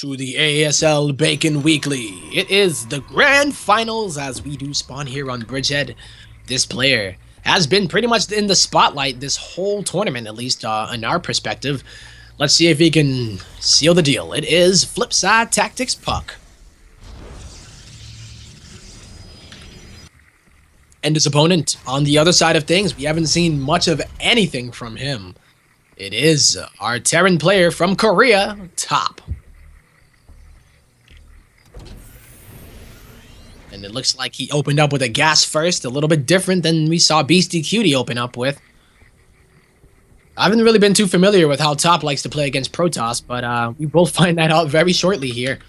to the ASL Bacon Weekly. It is the grand finals as we do spawn here on Bridgehead. This player has been pretty much in the spotlight this whole tournament, at least in our perspective. Let's see if he can seal the deal. It is Flipside Tactics puCK. And his opponent on the other side of things, we haven't seen much of anything from him. It is our Terran player from Korea, Top. And it looks like he opened up with a gas first, a little bit different than we saw Beastie Cutie open up with. I haven't really been too familiar with how Top likes to play against Protoss, but we will find that out very shortly here.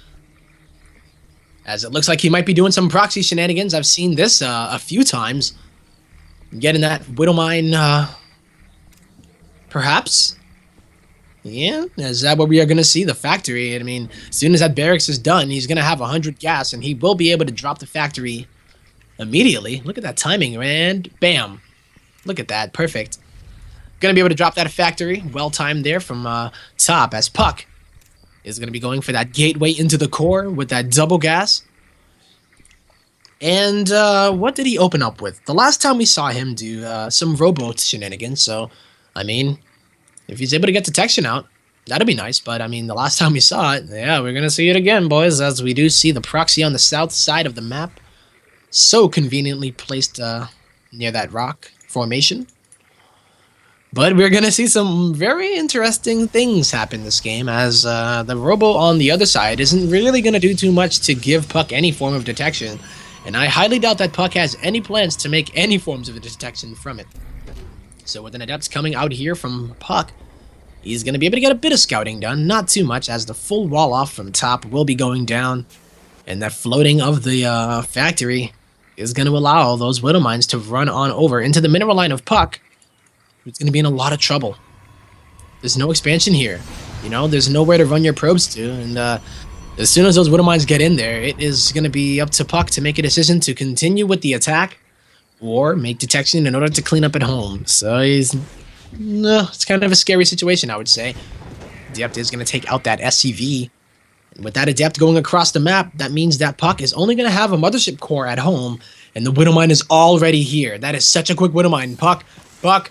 As it looks like he might be doing some proxy shenanigans. I've seen this a few times. Getting that Widowmine, perhaps? Yeah, is that what we are going to see? The factory. I mean, as soon as that barracks is done, he's going to have 100 gas, and he will be able to drop the factory immediately. Look at that timing, and bam. Look at that. Perfect. Going to be able to drop that factory. Well-timed there from Top, as puCK is going to be going for that gateway into the core with that double gas. And what did he open up with? The last time we saw him do some robo shenanigans, so, I mean, if he's able to get detection out, that'd be nice. But, I mean, the last time we saw it, yeah, we're going to see it again, boys, as we do see the proxy on the south side of the map. So conveniently placed near that rock formation. But we're going to see some very interesting things happen this game, as the robo on the other side isn't really going to do too much to give puCK any form of detection. And I highly doubt that puCK has any plans to make any forms of detection from it. So with an Adept coming out here from puCK, he's going to be able to get a bit of scouting done. Not too much, as the full wall off from Top will be going down. And that floating of the factory is going to allow those Widow Mines to run on over into the mineral line of puCK. It's going to be in a lot of trouble. There's no expansion here. You know, there's nowhere to run your probes to. And as soon as those Widow Mines get in there, it is going to be up to puCK to make a decision to continue with the attack or make detection in order to clean up at home. So it's kind of a scary situation, I would say. Adept is going to take out that SCV. And with that Adept going across the map, that means that puCK is only going to have a mothership core at home. And the Widow Mine is already here. That is such a quick Widow Mine. puCK,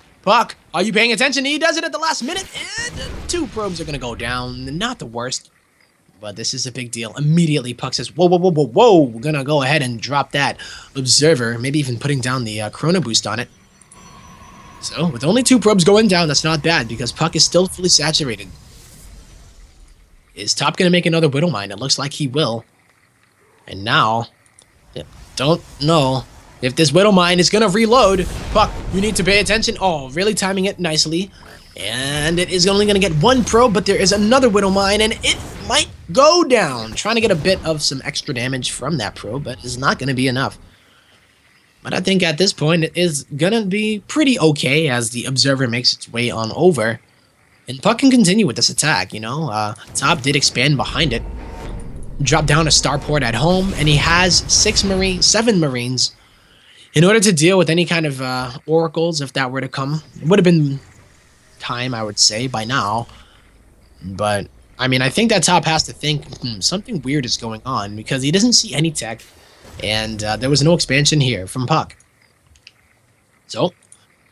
are you paying attention? He does it at the last minute. And 2 probes are going to go down. Not the worst. But this is a big deal. Immediately, puCK says, whoa. We're going to go ahead and drop that Observer. Maybe even putting down the Chrono Boost on it. So, with only 2 probes going down, that's not bad, because puCK is still fully saturated. Is Top going to make another Widow Mine? It looks like he will. And now, don't know if this Widow Mine is going to reload. puCK, you need to pay attention. Oh, really timing it nicely. And it is only going to get 1 probe, but there is another Widow Mine, and it might go down. Trying to get a bit of some extra damage from that probe, but it's not going to be enough. But I think at this point, it is going to be pretty okay as the Observer makes its way on over. And puCK can continue with this attack, you know. Top did expand behind it. Drop down a starport at home, and he has 7 Marines. In order to deal with any kind of oracles, if that were to come, it would have been time, I would say, by now. But, I mean, I think that Top has to think, something weird is going on, because he doesn't see any tech, and there was no expansion here from puCK. So,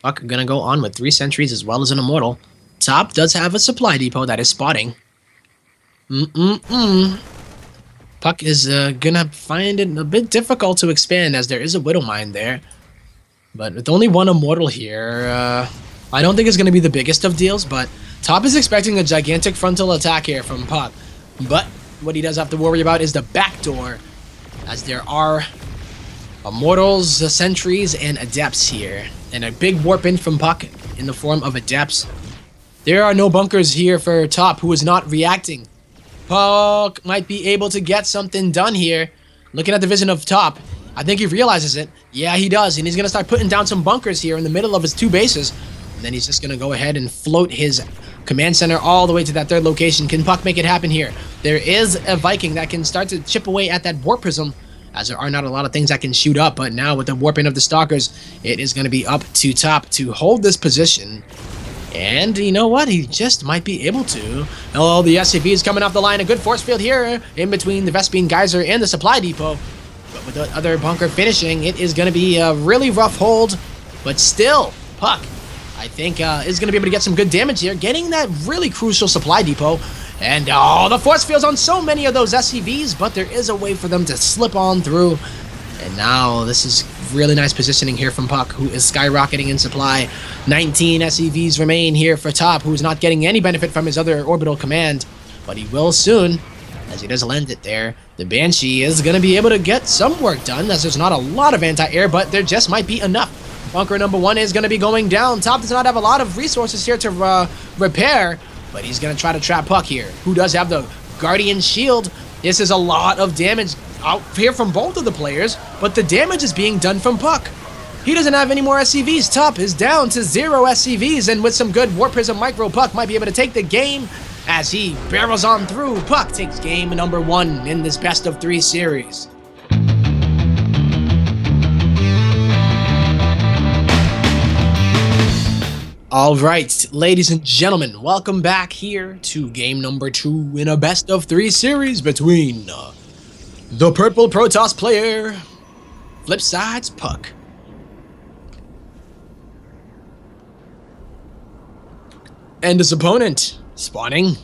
puCK gonna go on with 3 sentries as well as an Immortal. Top does have a supply depot that is spotting. puCK is gonna find it a bit difficult to expand, as there is a Widow Mine there. But with only 1 Immortal here, I don't think it's gonna be the biggest of deals, but Top is expecting a gigantic frontal attack here from puCK. But what he does have to worry about is the back door, as there are Immortals, Sentries, and Adepts here. And a big warp in from puCK in the form of Adepts. There are no bunkers here for Top, who is not reacting. puCK might be able to get something done here. Looking at the vision of Top, I think he realizes it. Yeah, he does, and he's going to start putting down some bunkers here in the middle of his 2 bases. And then he's just going to go ahead and float his command center all the way to that 3rd location. Can puCK make it happen here? There is a Viking that can start to chip away at that warp prism, as there are not a lot of things that can shoot up. But now with the warping of the Stalkers, it is going to be up to Top to hold this position And you know what? He just might be able to. Oh, the SCV is coming off the line. A good force field here in between the Vespene Geyser and the supply depot. But with the other bunker finishing, it is going to be a really rough hold. But still, puCK, I think, is going to be able to get some good damage here, getting that really crucial supply depot. And oh, the force fields on so many of those SCVs, but there is a way for them to slip on through. And now this is really nice positioning here from puCK, who is skyrocketing in supply. 19 SCVs remain here for top, who is not getting any benefit from his other orbital command, but he will soon, as he does land it there. The Banshee is going to be able to get some work done, as there's not a lot of anti-air, but there just might be enough. Bunker number 1 is going to be going down. Top does not have a lot of resources here to repair, but he's going to try to trap puCK here, who does have the Guardian Shield. This is a lot of damage out here from both of the players, but the damage is being done from puCK. He doesn't have any more SCVs. Top is down to 0 SCVs, and with some good Warp Prism Micro, puCK might be able to take the game as he barrels on through. puCK takes game number 1 in this best of 3 series. All right, ladies and gentlemen, welcome back here to game number 2 in a best of 3 series between the purple Protoss player, Flipside's puCK, and his opponent, spawning,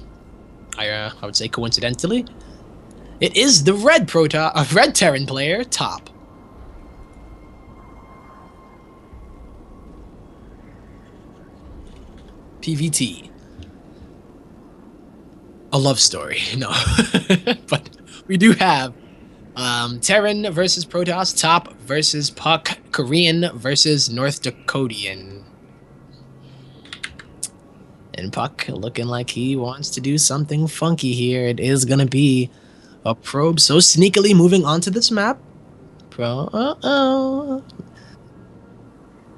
I would say coincidentally, it is the red Terran player, Top. PvT. A love story, no. But we do have Terran versus Protoss, Top versus puCK, Korean versus North Dakotian. And puCK looking like he wants to do something funky here. It is going to be a probe so sneakily moving onto this map.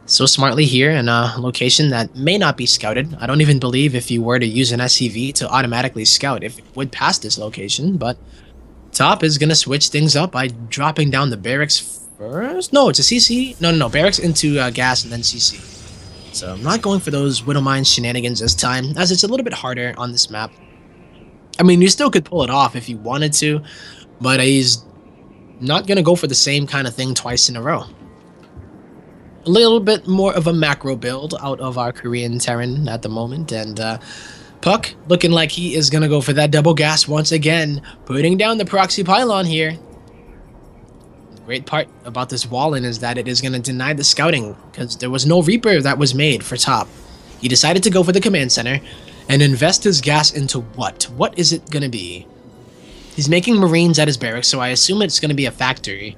So smartly here in a location that may not be scouted. I don't even believe if you were to use an SCV to automatically scout if it would pass this location, but Top is going to switch things up by dropping down the barracks first. No, it's a CC. No. Barracks into gas and then CC. So I'm not going for those Widowmine shenanigans this time, as it's a little bit harder on this map. I mean, you still could pull it off if you wanted to, but he's not going to go for the same kind of thing twice in a row. A little bit more of a macro build out of our Korean Terran at the moment, and puCK looking like he is going to go for that double gas once again, putting down the proxy pylon here. The great part about this wall-in is that it is going to deny the scouting, because there was no Reaper that was made for Top. He decided to go for the command center and invest his gas into what? What is it going to be? He's making Marines at his barracks, so I assume it's going to be a factory.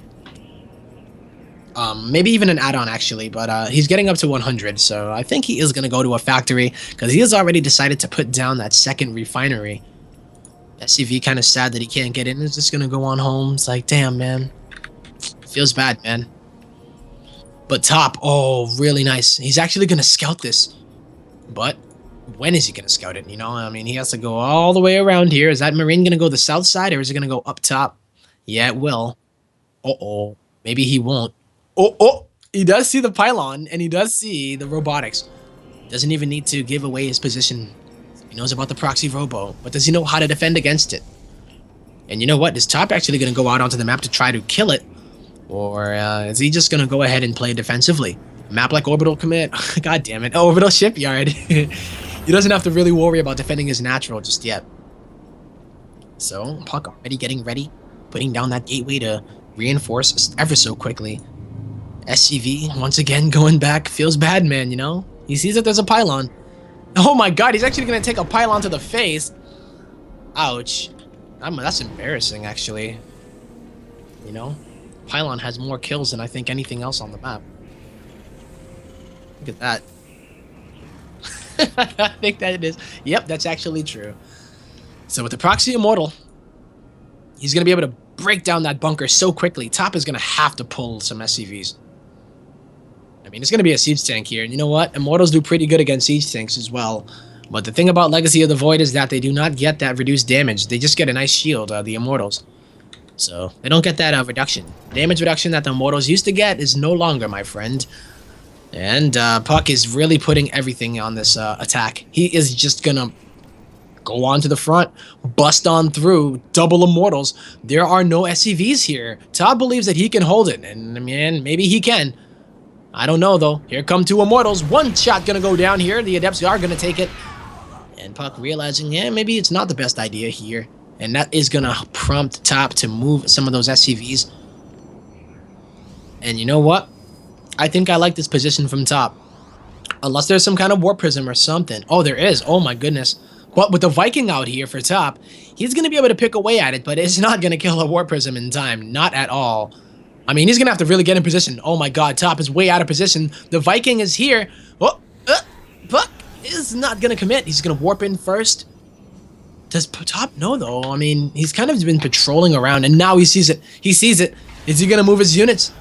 Maybe even an add-on actually, but he's getting up to 100, so I think he is going to go to a factory, because he has already decided to put down that second refinery. SCV kind of sad that he can't get in. He's just going to go on home. It's like, damn, man. Feels bad, man. But Top, oh, really nice. He's actually going to scout this. But when is he going to scout it, you know? I mean, he has to go all the way around here. Is that Marine going to go the south side, or is it going to go up top? Yeah, it will. Uh-oh. Maybe he won't. Oh, he does see the pylon, and he does see the robotics. Doesn't even need to give away his position. He knows about the proxy robo, but does he know how to defend against it? And you know what? Is Top actually going to go out onto the map to try to kill it? Or is he just going to go ahead and play defensively? A map like Orbital Commit? God damn it. Oh, Orbital Shipyard. He doesn't have to really worry about defending his natural just yet. So, puCK already getting ready, putting down that gateway to reinforce ever so quickly. SCV, once again, going back. Feels bad, man, you know? He sees that there's a pylon. Oh my god, he's actually going to take a pylon to the face. Ouch. That's embarrassing, actually. You know? Pylon has more kills than I think anything else on the map. Look at that. I think that it is. Yep, that's actually true. So with the Proxy Immortal, he's going to be able to break down that bunker so quickly. Top is going to have to pull some SCVs. I mean, it's going to be a siege tank here. And you know what? Immortals do pretty good against siege tanks as well. But the thing about Legacy of the Void is that they do not get that reduced damage. They just get a nice shield, the Immortals. So they don't get that reduction. Damage reduction that the Immortals used to get is no longer, my friend. And puCK is really putting everything on this attack. He is just gonna go on to the front, bust on through, double immortals. There are no SCVs here. Todd believes that he can hold it, and man, maybe he can. I don't know though. Here come two immortals. One shot gonna go down here. The Adepts are gonna take it. And puCK realizing, yeah, maybe it's not the best idea here. And that is gonna prompt Top to move some of those SCVs. And you know what? I think I like this position from Top. Unless there's some kind of Warp Prism or something. Oh, there is. Oh my goodness. But with the Viking out here for Top, he's going to be able to pick away at it, but it's not going to kill a Warp Prism in time. Not at all. I mean, he's going to have to really get in position. Oh my god, Top is way out of position. The Viking is here. Oh, puCK is not going to commit. He's going to warp in first. Does Top know, though? I mean, he's kind of been patrolling around, and now he sees it. He sees it. Is he going to move his units?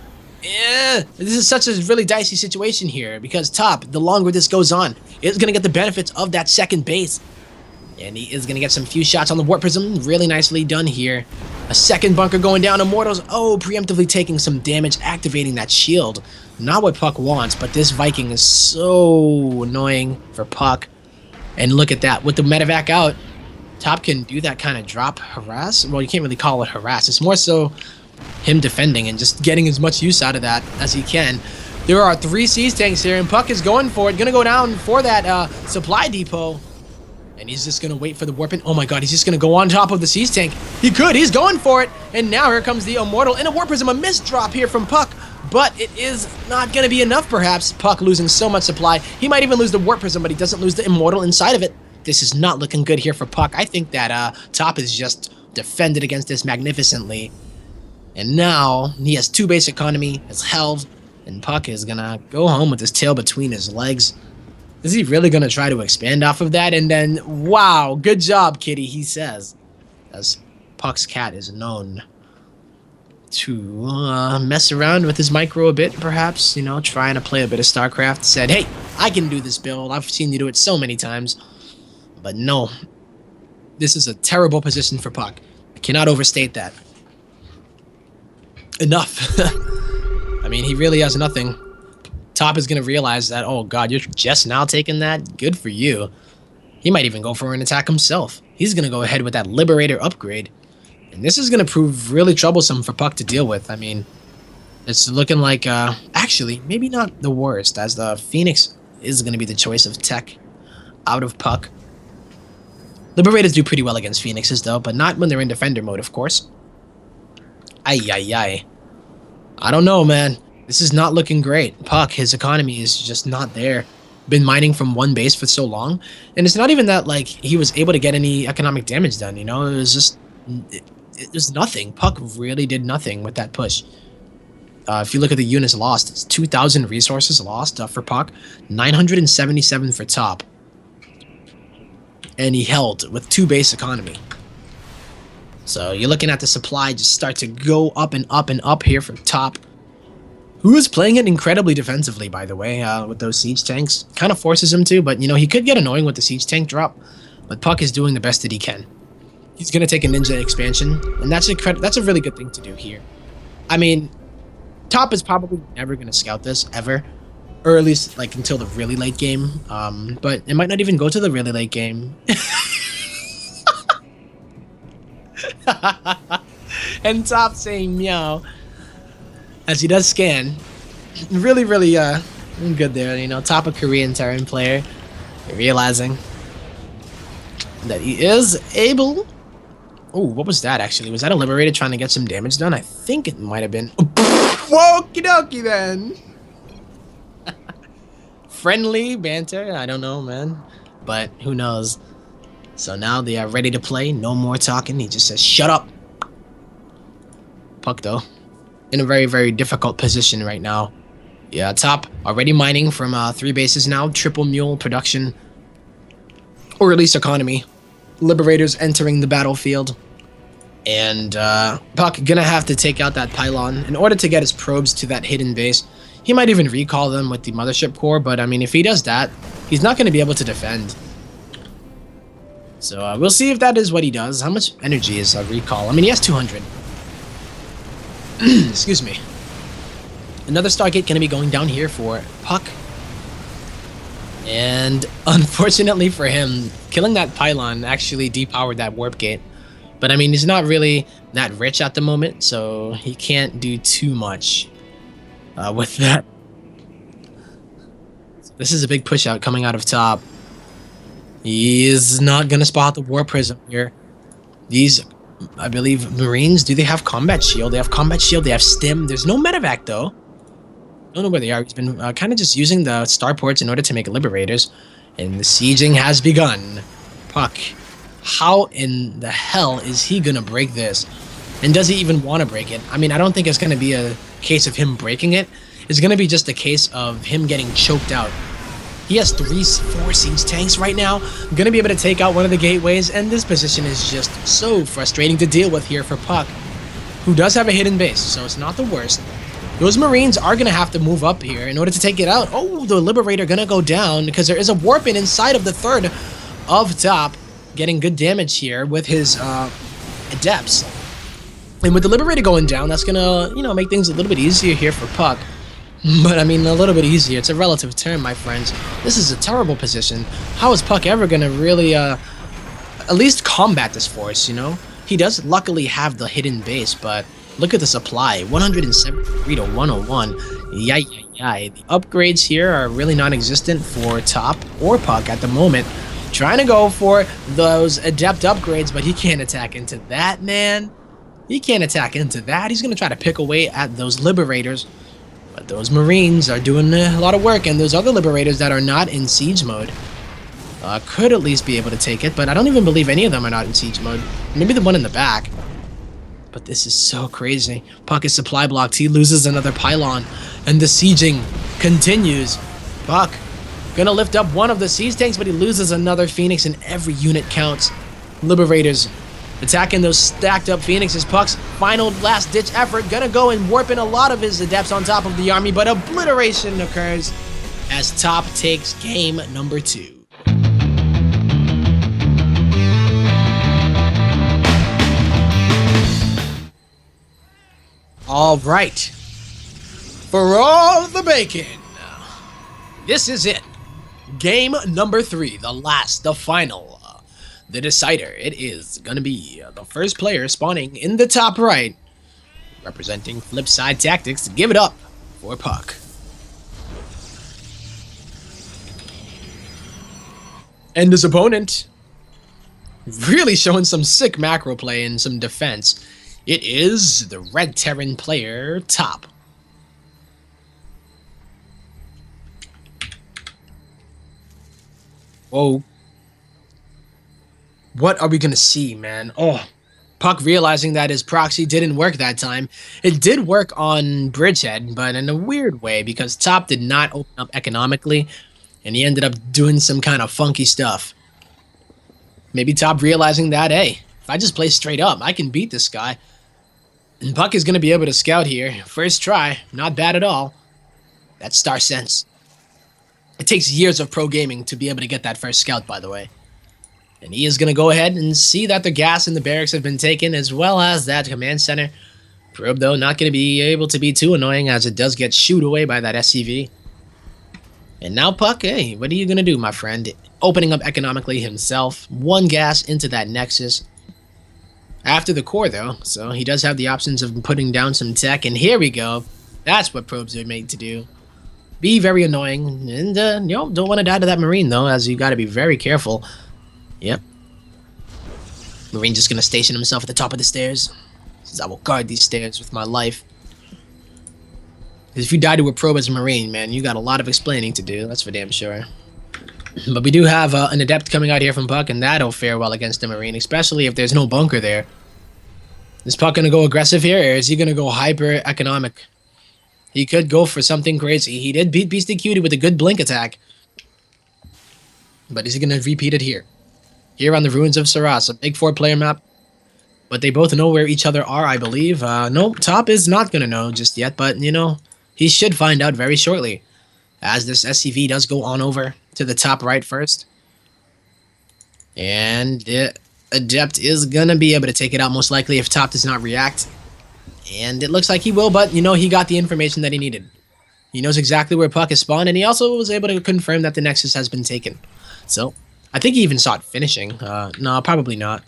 Yeah, this is such a really dicey situation here, because Top, the longer this goes on, is going to get the benefits of that second base. And he is going to get some few shots on the Warp Prism. Really nicely done here. A second bunker going down. Immortals, oh, preemptively taking some damage, activating that shield. Not what puCK wants, but this Viking is so annoying for puCK. And look at that. With the medevac out, Top can do that kind of drop harass. Well, you can't really call it harass. It's more so him defending and just getting as much use out of that as he can. There are 3 siege tanks here, and puCK is going for it. Going to go down for that supply depot. And he's just going to wait for the warping. Oh my god, he's just going to go on top of the siege tank. He could, he's going for it. And now here comes the Immortal in a Warp Prism, a missed drop here from puCK. But it is not going to be enough, perhaps. puCK losing so much supply. He might even lose the Warp Prism, but he doesn't lose the Immortal inside of it. This is not looking good here for puCK. I think that Top is just defended against this magnificently. And now he has 2 base economy, is held, and puCK is going to go home with his tail between his legs. Is he really going to try to expand off of that? And then, wow, good job, kitty, he says. As puCK's cat is known to mess around with his micro a bit, perhaps. You know, trying to play a bit of StarCraft. Said, hey, I can do this build. I've seen you do it so many times. But no, this is a terrible position for puCK. I cannot overstate that. Enough. I mean, he really has nothing. Top is going to realize that, oh god, you're just now taking that? Good for you. He might even go for an attack himself. He's going to go ahead with that Liberator upgrade. And this is going to prove really troublesome for puCK to deal with. I mean, it's looking like, actually, maybe not the worst, as the Phoenix is going to be the choice of tech out of puCK. Liberators do pretty well against Phoenixes, though, but not when they're in Defender mode, of course. Ay, ay, ay. I don't know, man. This is not looking great. puCK, his economy is just not there. Been mining from 1 base for so long. And it's not even that, like, he was able to get any economic damage done, you know? It was just... It was nothing. puCK really did nothing with that push. If you look at the units lost, it's 2,000 resources lost for puCK. 977 for Top. And he held with 2 base economy. So you're looking at the supply just start to go up and up and up here for Top. Who is playing it incredibly defensively, by the way, with those siege tanks. Kind of forces him to, but, you know, he could get annoying with the siege tank drop. But puCK is doing the best that he can. He's going to take a ninja expansion, and that's a really good thing to do here. I mean, Top is probably never going to scout this, ever. Or at least, like, until the really late game. But it might not even go to the really late game. And Top saying meow as he does scan. Really, really good there, you know. Top, a Korean Terran player, realizing that he is able. Oh, what was that actually? Was that a Liberator trying to get some damage done? I think it might have been. Okie dokie then. Friendly banter, I don't know, man, but who knows. So now they are ready to play. No more talking. He just says, shut up. puCK, though, in a very, very difficult position right now. Yeah, Top already mining from 3 bases now. Triple mule production. Or at least economy. Liberators entering the battlefield. And puCK gonna have to take out that pylon in order to get his probes to that hidden base. He might even recall them with the mothership core, but I mean, if he does that, he's not going to be able to defend. So we'll see if that is what he does. How much energy is a recall? I mean, he has 200. Excuse me. Another Stargate going to be going down here for puCK. And unfortunately for him, killing that pylon actually depowered that warp gate. But I mean, he's not really that rich at the moment, so he can't do too much with that. This is a big push out coming out of top. He is not going to spot the warp prism here. These, I believe, Marines, do they have combat shield? They have combat shield, they have stim. There's no medevac though. Don't know where they are. He's been kind of just using the starports in order to make liberators. And the sieging has begun. puCK, how in the hell is he going to break this? And does he even want to break it? I mean, I don't think it's going to be a case of him breaking it. It's going to be just a case of him getting choked out. He has 4 siege tanks right now. Going to be able to take out one of the gateways. And this position is just so frustrating to deal with here for puCK, who does have a hidden base, so it's not the worst. Those Marines are going to have to move up here in order to take it out. Oh, the Liberator going to go down because there is a warp in inside of the third of top. Getting good damage here with his Adepts. And with the Liberator going down, that's going to, make things a little bit easier here for puCK. But, I mean, a little bit easier. It's a relative term, my friends. This is a terrible position. How is puCK ever going to really, at least combat this force, He does luckily have the hidden base, but look at the supply, 173 to 101. Yay. The upgrades here are really non-existent for top or puCK at the moment. Trying to go for those adept upgrades, but he can't attack into that, man. He can't attack into that. He's going to try to pick away at those Liberators. But those Marines are doing a lot of work, and those other Liberators that are not in siege mode could at least be able to take it, but I don't even believe any of them are not in siege mode. Maybe the one in the back. But this is so crazy. puCK is supply blocked. He loses another pylon, and the sieging continues. puCK gonna lift up one of the siege tanks, but he loses another Phoenix, and every unit counts. Liberators attacking those stacked up Phoenixes. puCK's final last ditch effort gonna go and warp in a lot of his Adepts on top of the army, but obliteration occurs as top takes game number 2. All right, for all the bacon, this is it. Game number 3, the last, the final, the decider. It is gonna be the first player spawning in the top right, representing Flipside Tactics. Give it up for puCK. And his opponent, really showing some sick macro play and some defense. It is the Red Terran player, Top. Whoa. What are we going to see, man? Oh, puCK realizing that his proxy didn't work that time. It did work on Bridgehead, but in a weird way, because Top did not open up economically, and he ended up doing some kind of funky stuff. Maybe Top realizing that, hey, if I just play straight up, I can beat this guy. And puCK is going to be able to scout here. First try, not bad at all. That's Star Sense. It takes years of pro gaming to be able to get that first scout, by the way. And he is going to go ahead and see that the gas and the barracks have been taken, as well as that command center. Probe, though, not going to be able to be too annoying, as it does get shooed away by that SCV. And now puCK, hey, what are you going to do, my friend? Opening up economically himself. One gas into that Nexus. After the core, though, so he does have the options of putting down some tech, and here we go. That's what probes are made to do. Be very annoying, and, don't want to die to that Marine, though, as you got to be very careful. Yep. Marine just going to station himself at the top of the stairs. Says, I will guard these stairs with my life. Because if you die to a probe as a Marine, man, you got a lot of explaining to do, that's for damn sure. But we do have an Adept coming out here from puCK, and that'll fare well against the Marine, especially if there's no bunker there. Is puCK going to go aggressive here, or is he going to go hyper-economic? He could go for something crazy. He did beat Beastie Cutie with a good blink attack. But is he going to repeat it here? Here on the Ruins of Saras, a big 4-player map. But they both know where each other are, I believe. No, Top is not going to know just yet, but, he should find out very shortly. As this SCV does go on over to the top right first. And the Adept is going to be able to take it out most likely if Top does not react. And it looks like he will, but, he got the information that he needed. He knows exactly where puCK is spawned, and he also was able to confirm that the Nexus has been taken. So, I think he even saw it finishing. No, probably not.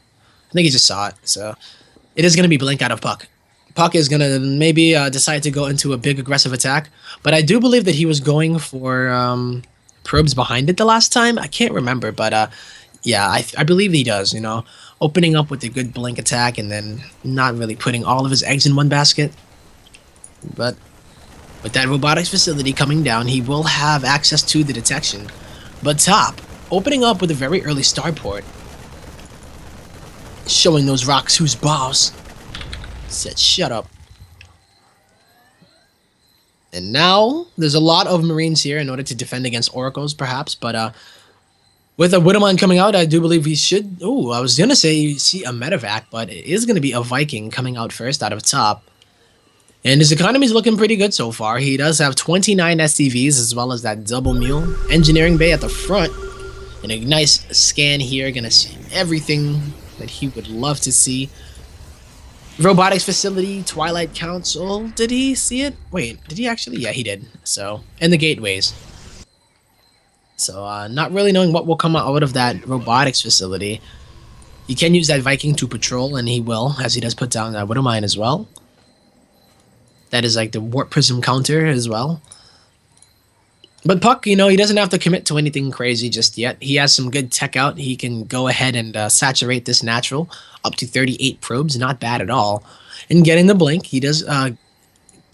I think he just saw it. So, it is going to be blink out of puCK. puCK is going to maybe decide to go into a big aggressive attack, but I do believe that he was going for probes behind it the last time. I can't remember, but yeah, I believe he does, you know, opening up with a good blink attack and then not really putting all of his eggs in one basket. But with that robotics facility coming down, he will have access to the detection. But top, opening up with a very early starport, showing those rocks who's boss. Said, shut up. And now, there's a lot of Marines here in order to defend against Oracles, perhaps. But with a Widowmine coming out, I do believe we should... Ooh, I was going to say see a medevac, but it is going to be a Viking coming out first out of top. And his economy is looking pretty good so far. He does have 29 SCVs as well as that double mule. Engineering bay at the front. And a nice scan here. Going to see everything that he would love to see. Robotics facility, Twilight Council. Did he see it? Wait, did he actually? Yeah, he did. So, and the gateways. So, not really knowing what will come out of that robotics facility. He can use that Viking to patrol, and he will, as he does put down that Widowmine as well. That is like the Warp Prism counter as well. But puCK, you know, he doesn't have to commit to anything crazy just yet. He has some good tech out. He can go ahead and saturate this natural up to 38 probes. Not bad at all. And getting the blink, he does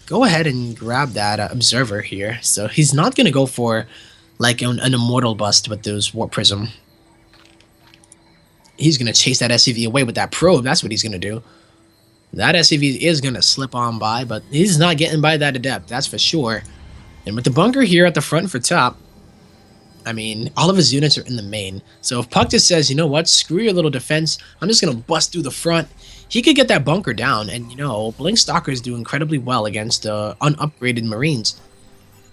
go ahead and grab that observer here. So he's not going to go for like an immortal bust with those Warp Prism. He's going to chase that SCV away with that probe. That's what he's going to do. That SCV is going to slip on by, but he's not getting by that adept. That's for sure. And with the bunker here at the front for top, I mean, all of his units are in the main. So if puCK just says, you know what, screw your little defense, I'm just going to bust through the front, he could get that bunker down. And, you know, Blink Stalkers do incredibly well against unupgraded Marines.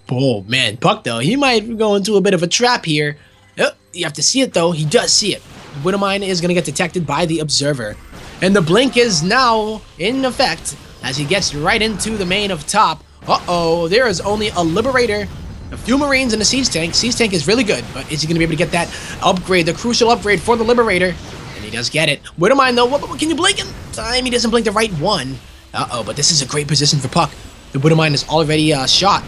Oh, man, puCK, though, he might go into a bit of a trap here. Oh, you have to see it, though. He does see it. Widowmine is going to get detected by the Observer. And the blink is now in effect as he gets right into the main of top. Uh-oh, there is only a Liberator, a few Marines, and a Siege Tank. Siege Tank is really good, but is he going to be able to get that upgrade, the crucial upgrade for the Liberator? And he does get it. Widowmine, though, what, can you blink in time? He doesn't blink the right one. Uh-oh, but this is a great position for puCK. The Widowmine is already shot.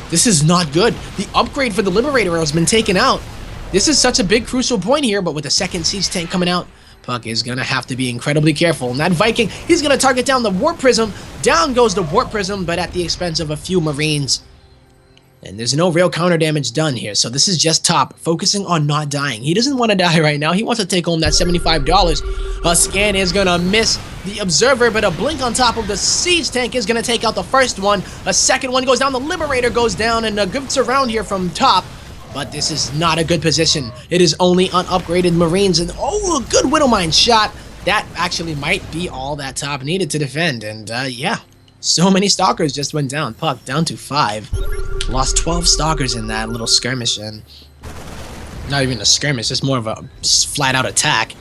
This is not good. The upgrade for the Liberator has been taken out. This is such a big crucial point here, but with the second Siege Tank coming out, puCK is going to have to be incredibly careful. And that Viking, he's going to target down the Warp Prism. Down goes the Warp Prism, but at the expense of a few Marines. And there's no real counter damage done here. So this is just top, focusing on not dying. He doesn't want to die right now. He wants to take home that $75. A scan is going to miss the Observer, but a blink on top of the Siege Tank is going to take out the first one. A second one goes down. The Liberator goes down, and a good surround here from top. But this is not a good position. It is only unupgraded Marines. And oh, a good Widowmine shot. That actually might be all that top needed to defend. And yeah, so many Stalkers just went down. puCK down to 5. Lost 12 Stalkers in that little skirmish. And not even a skirmish, just more of a flat out attack.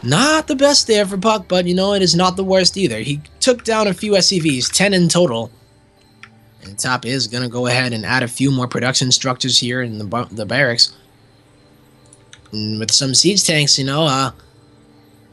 Not the best there for puCK, but you know, it is not the worst either. He took down a few SCVs, 10 in total. And top is going to go ahead and add a few more production structures here in the barracks. And with some siege tanks, you know,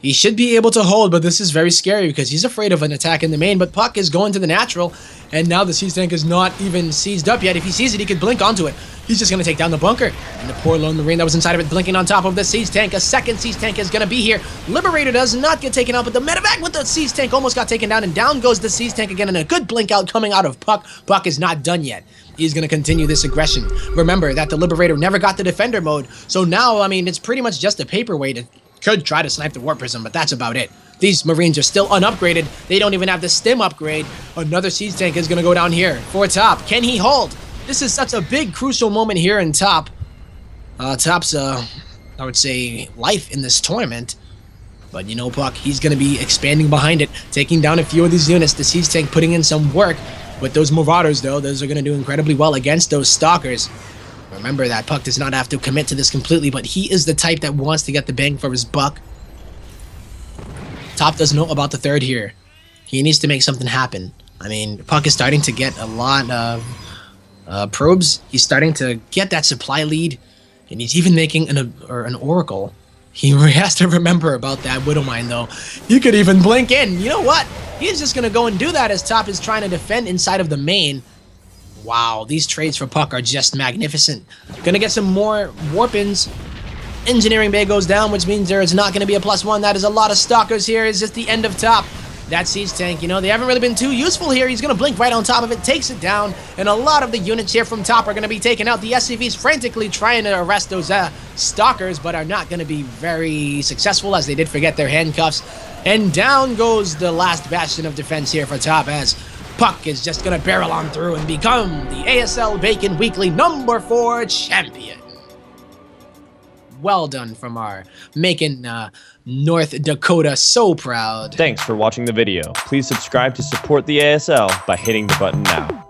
he should be able to hold, but this is very scary because he's afraid of an attack in the main. But puCK is going to the natural, and now the siege tank is not even seized up yet. If he sees it, he could blink onto it. He's just going to take down the bunker. And the poor lone Marine that was inside of it blinking on top of the siege tank. A second siege tank is going to be here. Liberator does not get taken out, but the medevac with the siege tank almost got taken down, and down goes the siege tank again, and a good blink out coming out of puCK. puCK is not done yet. He's going to continue this aggression. Remember that the Liberator never got the defender mode, so now, I mean, it's pretty much just a paperweight. It could try to snipe the Warp Prism, but that's about it. These Marines are still unupgraded. They don't even have the stim upgrade. Another siege tank is going to go down here for top. Can he hold? This is such a big, crucial moment here in top. Top's, I would say, life in this tournament. But you know, puCK, he's going to be expanding behind it, taking down a few of these units. The siege tank putting in some work. With those Marauders, though, those are going to do incredibly well against those Stalkers. Remember that puCK does not have to commit to this completely, but he is the type that wants to get the bang for his buck. Top doesn't know about the third here. He needs to make something happen. I mean, puCK is starting to get a lot of probes. He's starting to get that supply lead, and he's even making an oracle. He has to remember about that Widow Mine, though. He could even blink in. You know what? He's just going to go and do that as top is trying to defend inside of the main. Wow, these trades for puCK are just magnificent. Gonna get some more warp-ins. Engineering Bay goes down, which means there is not going to be a +1. That is a lot of stalkers here. It's just the end of top. That siege tank, you know, they haven't really been too useful here. He's going to blink right on top of it, takes it down, and a lot of the units here from top are going to be taken out. The SCVs frantically trying to arrest those stalkers, but are not going to be very successful as they did forget their handcuffs. And down goes the last bastion of defense here for top as puCK is just going to barrel on through and become the ASL Bacon Weekly #4 champion. Well done from our making North Dakota so proud. Thanks for watching the video. Please subscribe to support the ASL by hitting the button now.